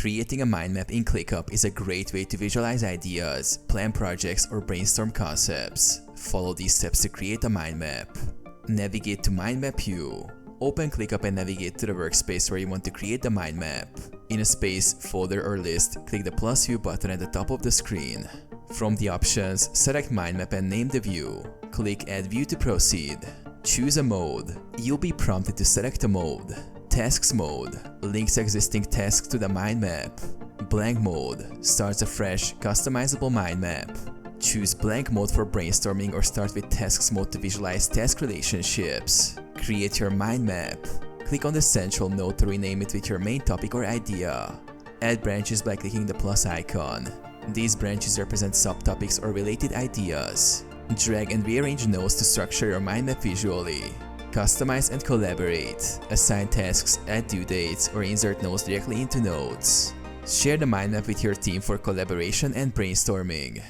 Creating a mind map in ClickUp is a great way to visualize ideas, plan projects, or brainstorm concepts. Follow these steps to create a mind map. Navigate to Mind Map View. Open ClickUp and navigate to the workspace where you want to create the mind map. In a space, folder, or list, click the plus view button at the top of the screen. From the options, select Mind Map and name the view. Click Add View to proceed. Choose a mode. You'll be prompted to select a mode. Tasks mode links existing tasks to the mind map. Blank mode starts a fresh, customizable mind map. Choose blank mode for brainstorming or start with tasks mode to visualize task relationships. Create your mind map. Click on the central node to rename it with your main topic or idea. Add branches by clicking the plus icon. These branches represent subtopics or related ideas. Drag and rearrange nodes to structure your mind map visually. Customize and collaborate. Assign tasks, add due dates, or insert nodes directly into nodes. Share the mind map with your team for collaboration and brainstorming.